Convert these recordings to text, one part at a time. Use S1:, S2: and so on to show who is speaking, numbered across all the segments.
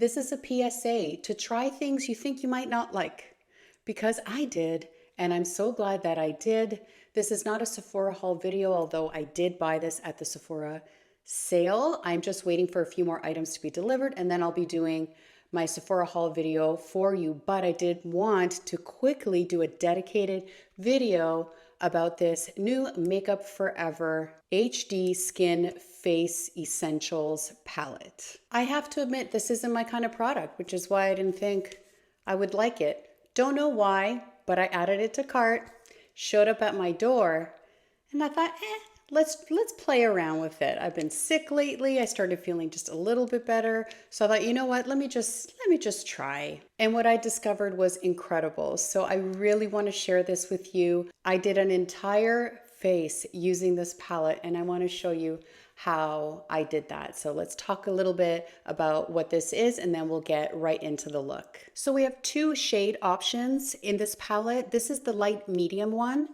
S1: This is a PSA to try things you think you might not like, because I did, and I'm so glad that I did. This is not a Sephora haul video, although I did buy this at the Sephora sale. I'm just waiting for a few more items to be delivered, and then I'll be doing my Sephora haul video for you. But I did want to quickly do a dedicated video about this new Makeup Forever HD Skin Face Essentials palette. I have to admit, this isn't my kind of product, which is why I didn't think I would like it. Don't know why, but I added it to cart, showed up at my door, and I thought, let's play around with it. I've been sick lately. I started feeling just a little bit better. So I thought, you know what, let me just try. And what I discovered was incredible. So I really want to share this with you. I did an entire face using this palette, and I want to show you how I did that. So let's talk a little bit about what this is, and then we'll get right into the look. So we have two shade options in this palette. This is the light medium one,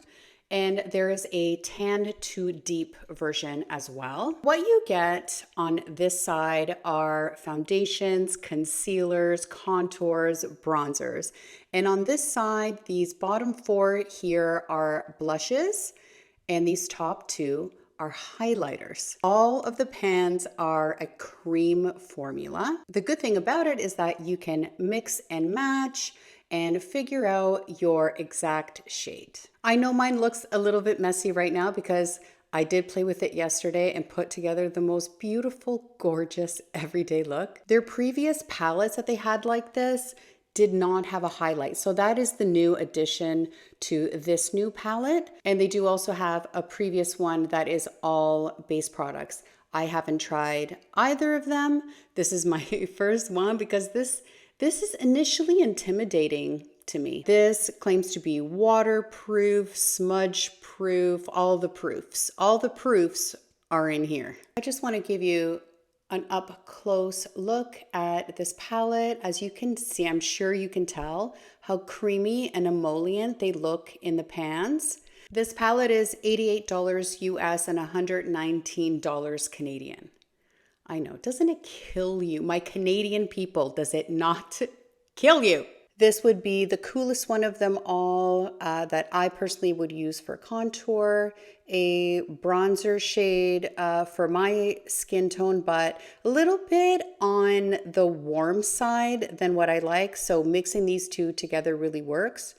S1: and there is a tan to deep version as well. What you get on this side are foundations, concealers, contours, bronzers. And on this side, these bottom four here are blushes, and these top two are highlighters. All of the pans are a cream formula. The good thing about it is that you can mix and match and figure out your exact shade. I know mine looks a little bit messy right now because I did play with it yesterday and put together the most beautiful, gorgeous, everyday look. Their previous palettes that they had like this did not have a highlight. So that is the new addition to this new palette. And they do also have a previous one that is all base products. I haven't tried either of them. This is my first one because this is initially intimidating to me. This claims to be waterproof, smudge proof, all the proofs. All the proofs are in here. I just want to give you an up close look at this palette. As you can see, I'm sure you can tell how creamy and emollient they look in the pans. This palette is $88 US and $119 Canadian. I know, doesn't it kill you? My Canadian people, does it not kill you? This would be the coolest one of them all that I personally would use for contour, a bronzer shade for my skin tone, but a little bit on the warm side than what I like. So mixing these two together really works,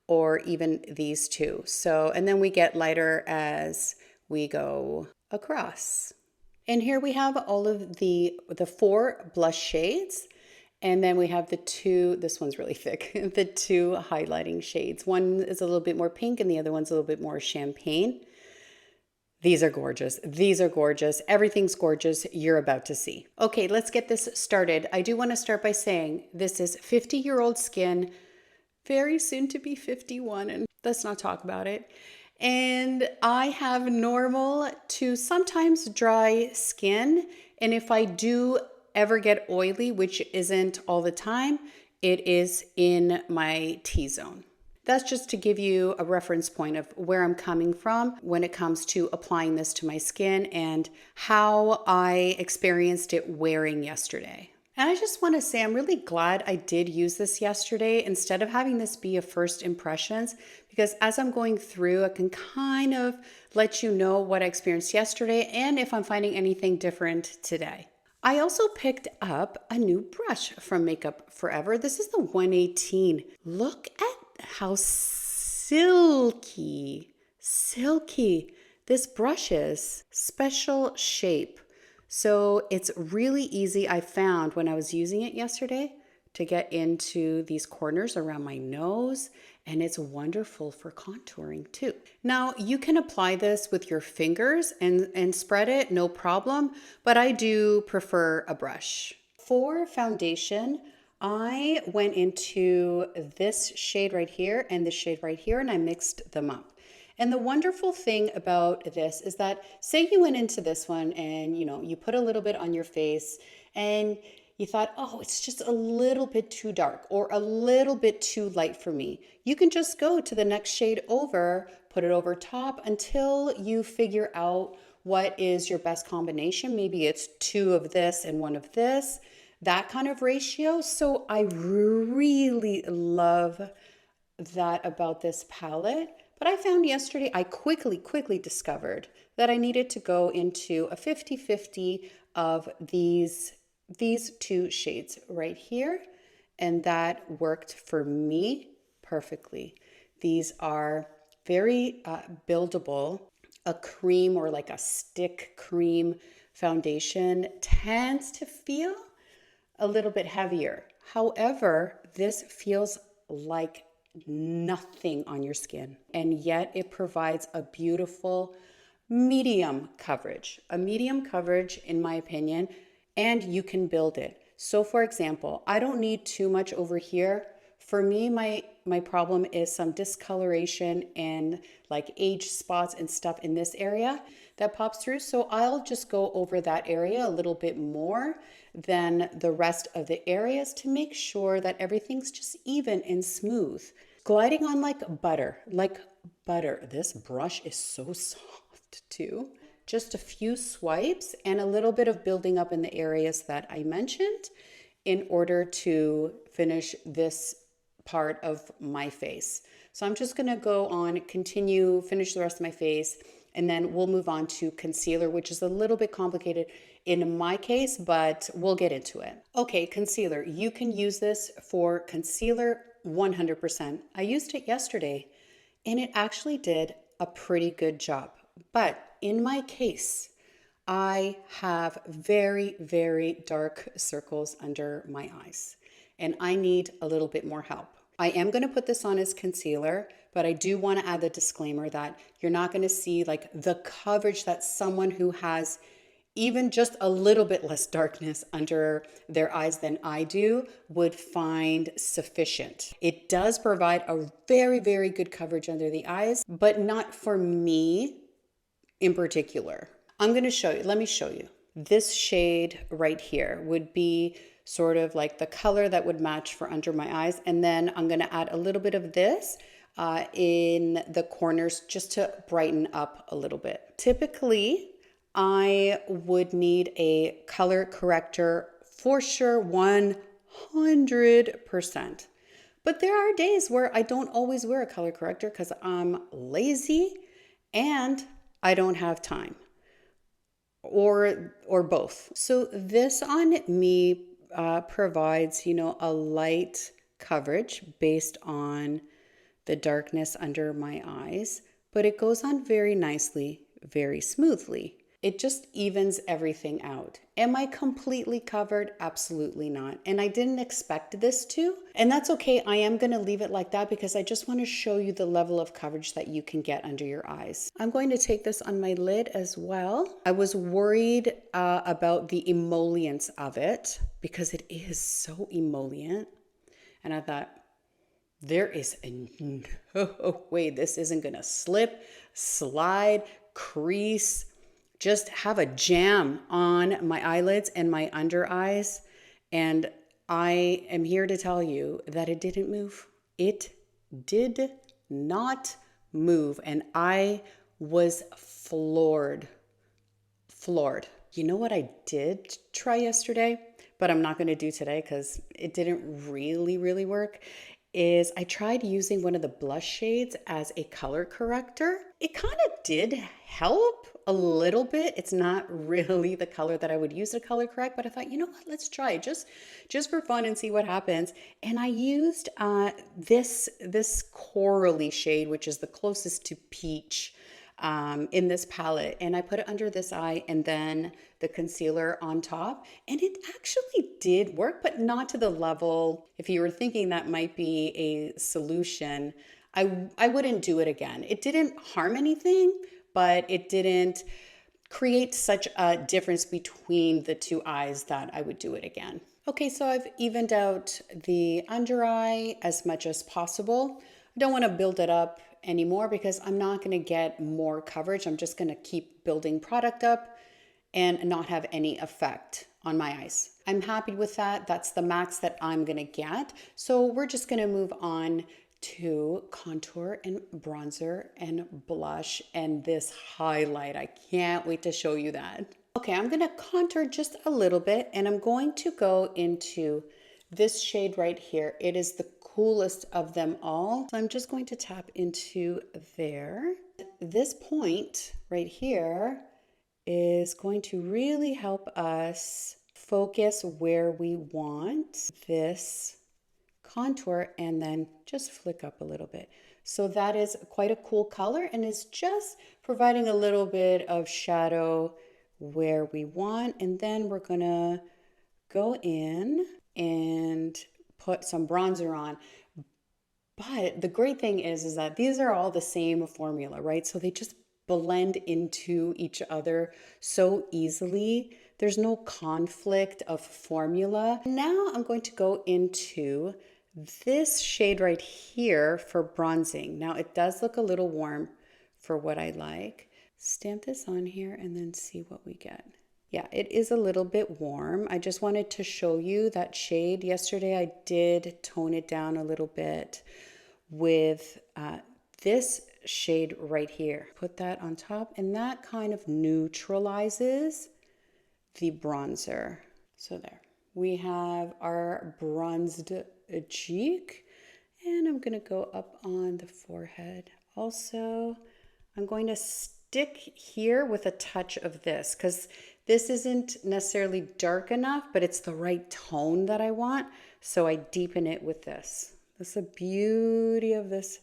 S1: or even these two. So, and then we get lighter as we go across. And here we have all of the four blush shades. And then we have the two, this one's really thick, the two highlighting shades. One is a little bit more pink and the other one's a little bit more champagne. These are gorgeous. These are gorgeous. Everything's gorgeous. You're about to see. Okay, let's get this started. I do want to start by saying this is 50-year-old skin, very soon to be 51, and let's not talk about it. And I have normal to sometimes dry skin. And if I do ever get oily, which isn't all the time, it is in my T-zone. That's just to give you a reference point of where I'm coming from when it comes to applying this to my skin and how I experienced it wearing yesterday. And I just want to say I'm really glad I did use this yesterday instead of having this be a first impressions, because as I'm going through, I can kind of let you know what I experienced yesterday and if I'm finding anything different today. I also picked up a new brush from Makeup Forever. This is the 118. Look at how silky this brush is. Special shape. So it's really easy, I found when I was using it yesterday, to get into these corners around my nose, and it's wonderful for contouring too. Now you can apply this with your fingers and spread it, no problem, but I do prefer a brush. For foundation, I went into this shade right here and this shade right here, and I mixed them up. And the wonderful thing about this is that, say you went into this one and you put a little bit on your face and you thought, oh, it's just a little bit too dark or a little bit too light for me. You can just go to the next shade over, put it over top until you figure out what is your best combination. Maybe it's two of this and one of this. that kind of ratio. So I really love that about this palette. But I found yesterday, I quickly discovered that I needed to go into a 50-50 of these two shades right here. And that worked for me perfectly. These are very buildable. A cream or like a stick cream foundation tends to feel a little bit heavier. However, this feels like nothing on your skin, and yet it provides a beautiful medium coverage. A medium coverage, in my opinion, and you can build it. So for example, I don't need too much over here. For me, my problem is some discoloration and like age spots and stuff in this area that pops through. So I'll just go over that area a little bit more than the rest of the areas to make sure that everything's just even and smooth. Gliding on like butter, like butter. This brush is so soft too. Just a few swipes and a little bit of building up in the areas that I mentioned in order to finish this part of my face. So I'm just gonna go on, continue, finish the rest of my face, and then we'll move on to concealer, which is a little bit complicated in my case, but we'll get into it. Okay, concealer. You can use this for concealer 100%. I used it yesterday and it actually did a pretty good job. But in my case, I have very dark circles under my eyes and I need a little bit more help. I am going to put this on as concealer, but I do want to add the disclaimer that you're not going to see like the coverage that someone who has even just a little bit less darkness under their eyes than I do would find sufficient. It does provide a very good coverage under the eyes, but not for me in particular. I'm going to show you. Let me show you. This shade right here would be sort of like the color that would match for under my eyes. And then I'm going to add a little bit of this in the corners just to brighten up a little bit. Typically, I would need a color corrector for sure, 100%. But there are days where I don't always wear a color corrector because I'm lazy and I don't have time, or both. So this on me provides, you know, a light coverage based on the darkness under my eyes, but it goes on very nicely, very smoothly. It just evens everything out. Am I completely covered? Absolutely not. And I didn't expect this to. And that's okay. I am going to leave it like that because I just want to show you the level of coverage that you can get under your eyes. I'm going to take this on my lid as well. I was worried about the emollients of it because it is so emollient. And I thought, there is no way this isn't going to slip, slide, crease, just have a jam on my eyelids and my under eyes. And I am here to tell you that it didn't move. It did not move. And I was floored. You know what I did try yesterday, but I'm not going to do today because it didn't really work, is I tried using one of the blush shades as a color corrector. It kind of did help a little bit. It's not really the color that I would use to color correct, but I thought, you know what, let's try it just for fun and see what happens. And I used this corally shade, which is the closest to peach in this palette, and I put it under this eye and then the concealer on top, and it actually did work, but not to the level. If you were thinking that might be a solution, I wouldn't do it again. It didn't harm anything, but it didn't create such a difference between the two eyes that I would do it again. Okay, so I've evened out the under eye as much as possible. I don't want to build it up anymore because I'm not going to get more coverage. I'm just going to keep building product up and not have any effect on my eyes. I'm happy with that. That's the max that I'm going to get. So we're just going to move on to contour and bronzer and blush and this highlight. I can't wait to show you that. Okay, I'm gonna contour just a little bit and I'm going to go into this shade right here. It is the coolest of them all. So I'm just going to tap into there. This point right here is going to really help us focus where we want this contour and then just flick up a little bit. So that is quite a cool color and it's just providing a little bit of shadow where we want. And then we're gonna go in and put some bronzer on. But the great thing is that these are all the same formula, right? So they just blend into each other so easily. There's no conflict of formula. Now I'm going to go into this shade right here for bronzing. Now it does look a little warm for what I like. Stamp this on here and then see what we get. Yeah, it is a little bit warm. I just wanted to show you that shade. Yesterday I did tone it down a little bit with this shade right here. Put that on top and that kind of neutralizes the bronzer. So there, we have our bronzed cheek and I'm gonna go up on the forehead. Also, I'm going to stick here with a touch of this because this isn't necessarily dark enough, but it's the right tone that I want. So I deepen it with this. That's the beauty of this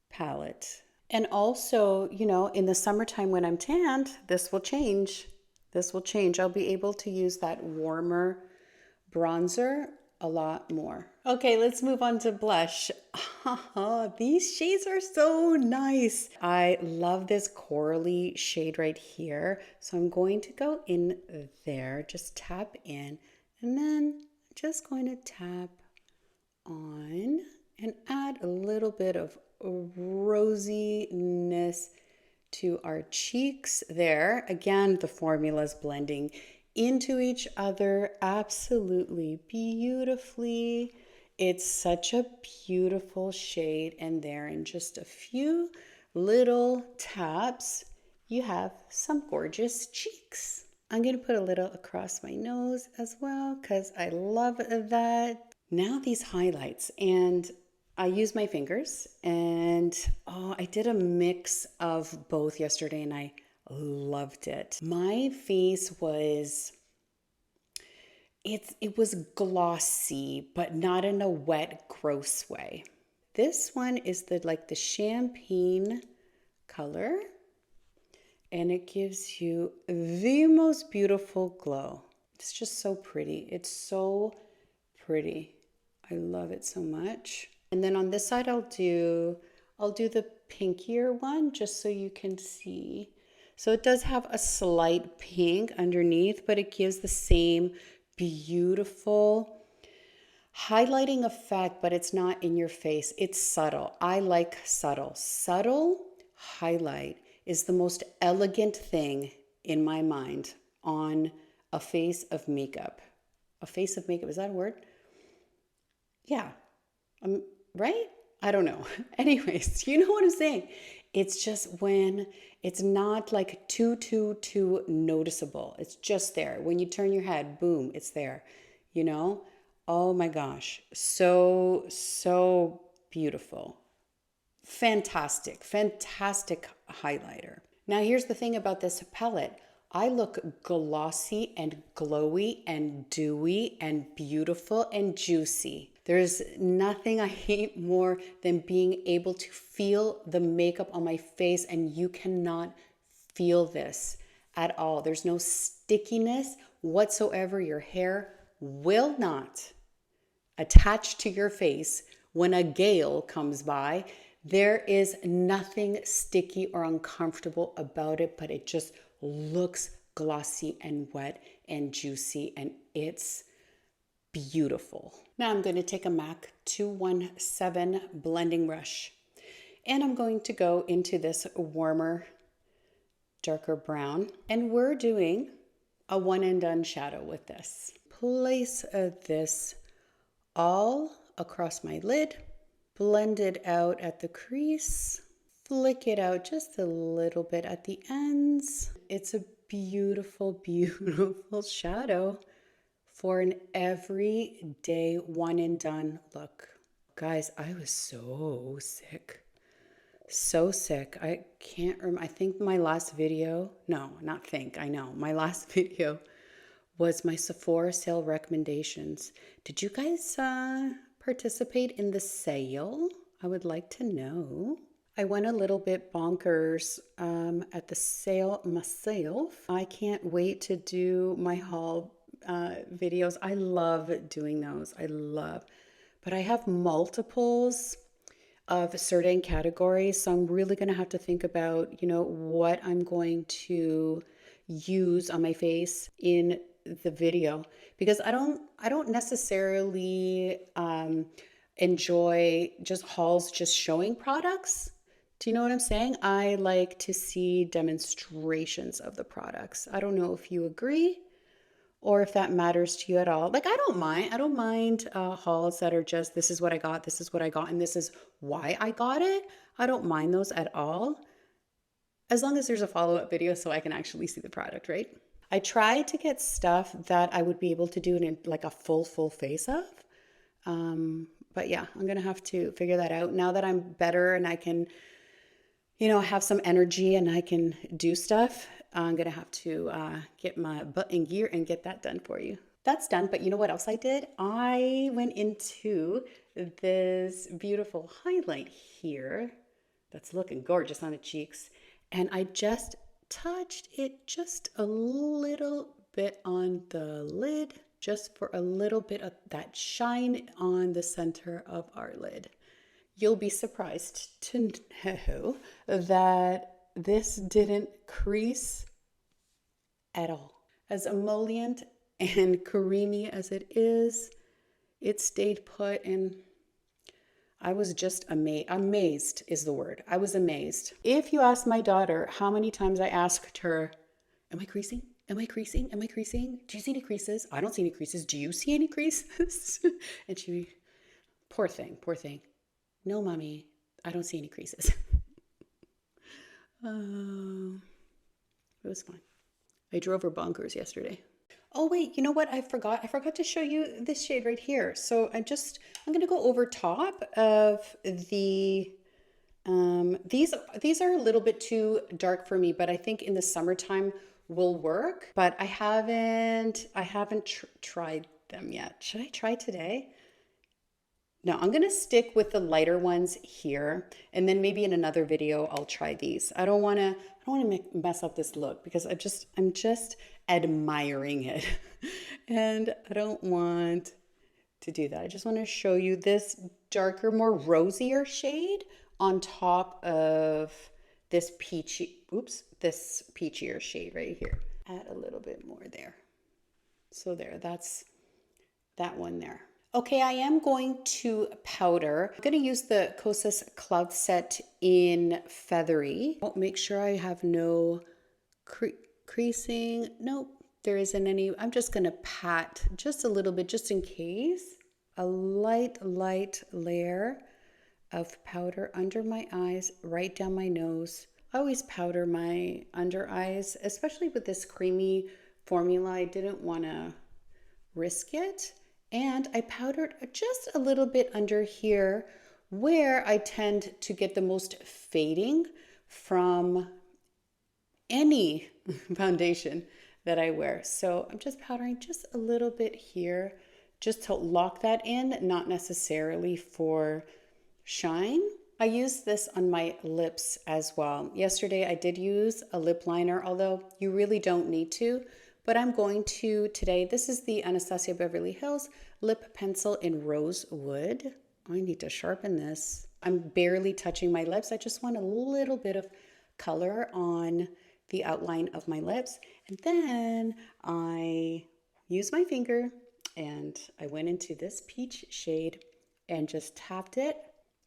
S1: palette. And also, you know, in the summertime when I'm tanned, this will change. This will change. I'll be able to use that warmer bronzer a lot more. Okay, let's move on to blush. These shades are so nice. I love this corally shade right here. So I'm going to go in there, just tap in, and then just going to tap on and add a little bit of rosiness to our cheeks there. Again, the formula's blending into each other absolutely beautifully. It's such a beautiful shade, and there in just a few little taps, you have some gorgeous cheeks. I'm gonna put a little across my nose as well because I love that. Now these highlights, and I use my fingers, and I did a mix of both yesterday and I loved it. My face was, it was glossy, but not in a wet, gross way. This one is the champagne color, and it gives you the most beautiful glow. It's just so pretty. It's so pretty. I love it so much. And then on this side, I'll do the pinkier one just so you can see. So it does have a slight pink underneath, but it gives the same beautiful highlighting effect, but it's not in your face. It's subtle. I like subtle. Subtle highlight is the most elegant thing in my mind on a face of makeup. A face of makeup, is that a word? Yeah. Right? I don't know. Anyways, you know what I'm saying. It's just when it's not like too noticeable. It's just there. When you turn your head, boom, it's there. You know? Oh my gosh. So beautiful. Fantastic highlighter. Now here's the thing about this palette. I look glossy and glowy and dewy and beautiful and juicy. There's nothing I hate more than being able to feel the makeup on my face, and you cannot feel this at all. There's no stickiness whatsoever. Your hair will not attach to your face when a gale comes by. There is nothing sticky or uncomfortable about it, but it just looks glossy and wet and juicy, and it's beautiful. Now I'm going to take a MAC 217 blending brush, and I'm going to go into this warmer, darker brown, and we're doing a one and done shadow with this. Place this all across my lid, blend it out at the crease, flick it out just a little bit at the ends. It's a beautiful, beautiful shadow for an everyday one and done look. Guys, I was so sick. So sick. I can't remember. I think my last video, no, not think, I know. My last video was my Sephora sale recommendations. Did you guys participate in the sale? I would like to know. I went a little bit bonkers at the sale myself. I can't wait to do my haul videos. I love doing those. I love, but I have multiples of certain categories. So I'm really going to have to think about, what I'm going to use on my face in the video, because I don't necessarily enjoy just hauls just showing products. Do you know what I'm saying? I like to see demonstrations of the products. I don't know if you agree or if that matters to you at all. Like, I don't mind. I don't mind hauls that are just, this is what I got, this is what I got, and this is why I got it. I don't mind those at all, as long as there's a follow-up video so I can actually see the product, right? I try to get stuff that I would be able to do in like a full face of. But yeah, I'm going to have to figure that out now that I'm better and I can, have some energy and I can do stuff. I'm going to have to get my butt in gear and get that done for you. That's done. But you know what else I did? I went into this beautiful highlight here that's looking gorgeous on the cheeks. And I just touched it just a little bit on the lid, just for a little bit of that shine on the center of our lid. You'll be surprised to know that this didn't crease at all. As emollient and creamy as it is, it stayed put, and I was just amazed. Amazed is the word. I was amazed. If you ask my daughter how many times I asked her, am I creasing? Am I creasing? Am I creasing? Do you see any creases? I don't see any creases. Do you see any creases? And she, poor thing. No, mommy, I don't see any creases. It was fun. I drove her bonkers yesterday. Oh wait, you know what? I forgot to show you this shade right here. So I'm going to go over top of the, these are a little bit too dark for me, but I think in the summertime will work, but I haven't tried them yet. Should I try today? No, I'm going to stick with the lighter ones here, and then maybe in another video I'll try these. I don't want to mess up this look because I'm just admiring it. And I don't want to do that. I just want to show you this darker, more rosier shade on top of this this peachier shade right here. Add a little bit more there. So there, that's that one there. Okay, I am going to powder. I'm going to use the Kosas Cloud Set in Feathery. I'll make sure I have no creasing. Nope, there isn't any. I'm just going to pat just a little bit just in case. A light layer of powder under my eyes, right down my nose. I always powder my under eyes, especially with this creamy formula. I didn't want to risk it. And I powdered just a little bit under here where I tend to get the most fading from any foundation that I wear. So I'm just powdering just a little bit here just to lock that in, not necessarily for shine. I use this on my lips as well. Yesterday I did use a lip liner, although you really don't need to. But I'm going to today. This is the Anastasia Beverly Hills lip pencil in Rosewood. I need to sharpen this. I'm barely touching my lips. I just want a little bit of color on the outline of my lips. And then I use my finger and I went into this peach shade and just tapped it.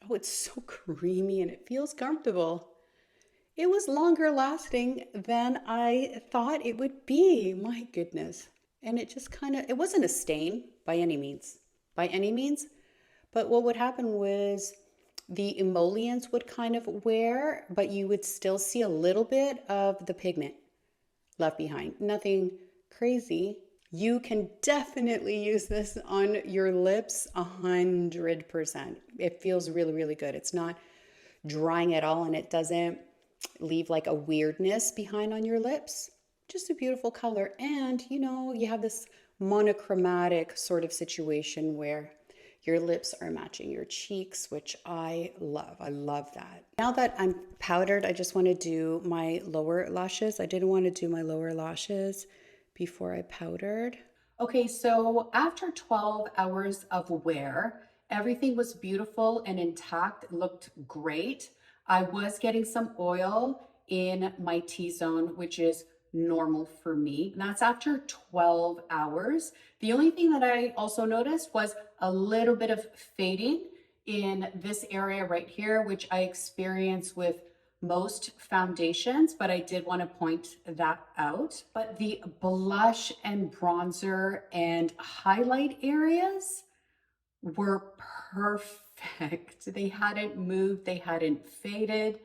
S1: Oh, it's so creamy and it feels comfortable. It was longer lasting than I thought it would be. My goodness. And it just it wasn't a stain by any means, but what would happen was the emollients would kind of wear, but you would still see a little bit of the pigment left behind. Nothing crazy. You can definitely use this on your lips 100%. It feels really, really good. It's not drying at all and it doesn't leave like a weirdness behind on your lips. Just a beautiful color. And you know, you have this monochromatic sort of situation where your lips are matching your cheeks, which I love. I love that. Now that I'm powdered, I just want to do my lower lashes. I didn't want to do my lower lashes before I powdered. Okay, so after 12 hours of wear, everything was beautiful and intact. It looked great. I was getting some oil in my T-zone, which is normal for me. And that's after 12 hours. The only thing that I also noticed was a little bit of fading in this area right here, which I experience with most foundations, but I did want to point that out. But the blush and bronzer and highlight areas were perfect. They hadn't moved, they hadn't faded,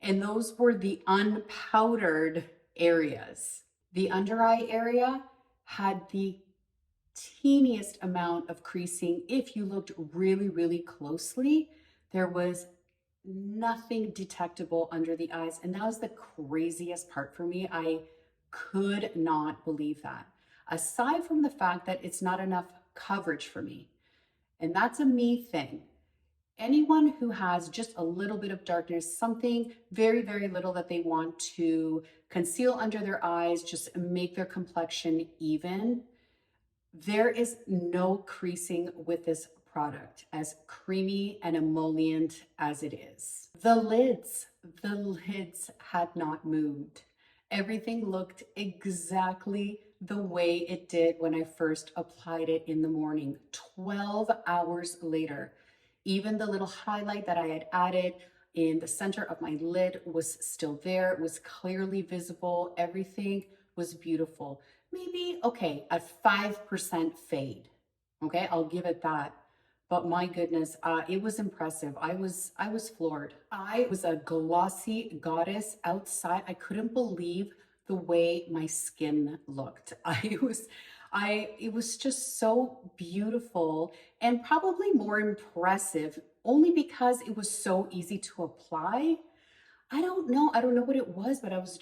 S1: and those were the unpowdered areas. The under eye area had the teeniest amount of creasing. If you looked really, really closely, there was nothing detectable under the eyes. And that was the craziest part for me. I could not believe that. Aside from the fact that it's not enough coverage for me. And that's a me thing. Anyone who has just a little bit of darkness, something very, very little that they want to conceal under their eyes, just make their complexion even, there is no creasing with this product, as creamy and emollient as it is. The lids had not moved. Everything looked exactly the way it did when I first applied it in the morning. 12 hours later, even the little highlight that I had added in the center of my lid was still there. It was clearly visible. Everything was beautiful. Maybe, okay, a 5% fade. Okay, I'll give it that. But my goodness, it was impressive. I was floored. I was a glossy goddess outside. I couldn't believe the way my skin looked. It was just so beautiful and probably more impressive only because it was so easy to apply. I don't know. I don't know what it was, but I was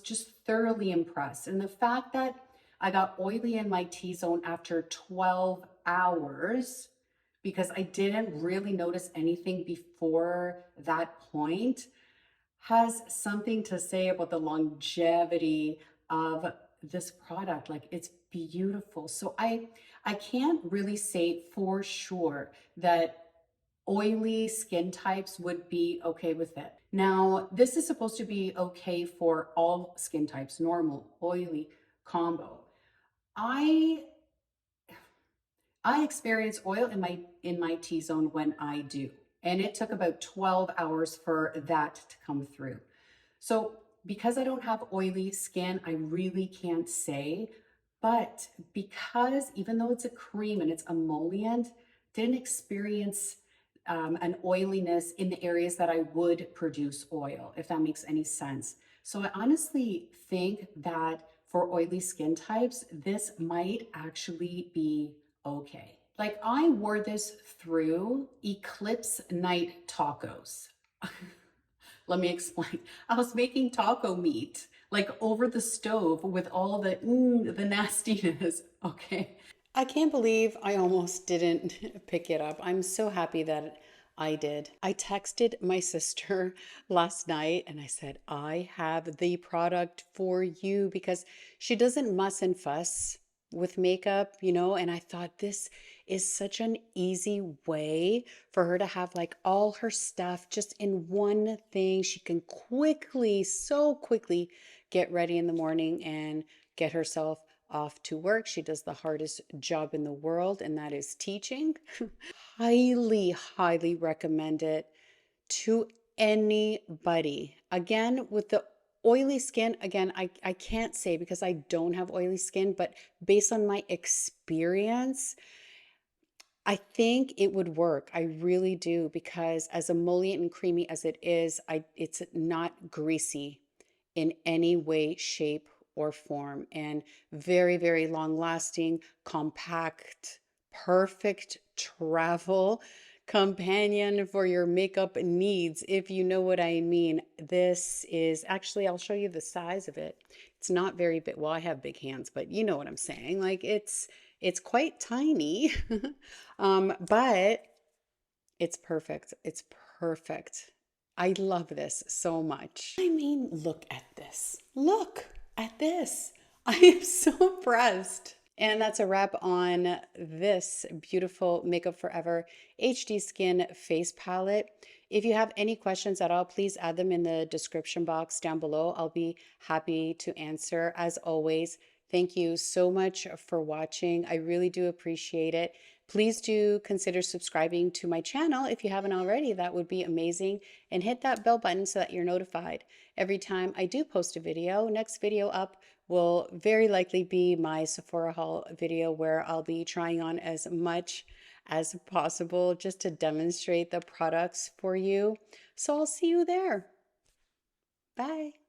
S1: just thoroughly impressed. And the fact that I got oily in my T-zone after 12 hours because I didn't really notice anything before that point has something to say about the longevity of this product. Like it's beautiful. So I can't really say for sure that oily skin types would be okay with it. Now, this is supposed to be okay for all skin types, normal, oily, combo. I I experience oil in my T-zone when I do, and it took about 12 hours for that to come through. So, because I don't have oily skin, I really can't say, but because even though it's a cream and it's emollient, didn't experience an oiliness in the areas that I would produce oil, if that makes any sense. So I honestly think that for oily skin types, this might actually be okay. Like I wore this through eclipse night tacos. Let me explain. I was making taco meat like over the stove with all the nastiness. Okay. I can't believe I almost didn't pick it up. I'm so happy that I did. I texted my sister last night and I said, I have the product for you because she doesn't muss and fuss with makeup, you know, and I thought this is such an easy way for her to have like all her stuff just in one thing. She can quickly, so quickly get ready in the morning and get herself off to work. She does the hardest job in the world, and that is teaching. Highly, highly recommend it to anybody. Again, with the oily skin, again, I can't say because I don't have oily skin, but based on my experience, I think it would work. I really do because as emollient and creamy as it is, it's not greasy in any way, shape, or form, and very, very long lasting, compact, perfect travel companion for your makeup needs, if you know what I mean. This is actually, I'll show you the size of it. It's not very big. Well, I have big hands, but you know what I'm saying. Like it's quite tiny. But it's perfect. It's perfect. I love this so much. I mean, look at this. Look at this. I am so impressed. And that's a wrap on this beautiful Makeup Forever HD Skin Face Palette. If you have any questions at all, please add them in the description box down below. I'll be happy to answer. As always, thank you so much for watching. I really do appreciate it. Please do consider subscribing to my channel if you haven't already. That would be amazing. And hit that bell button so that you're notified every time I do post a video. Next video up will very likely be my Sephora haul video, where I'll be trying on as much as possible just to demonstrate the products for you. So I'll see you there. Bye.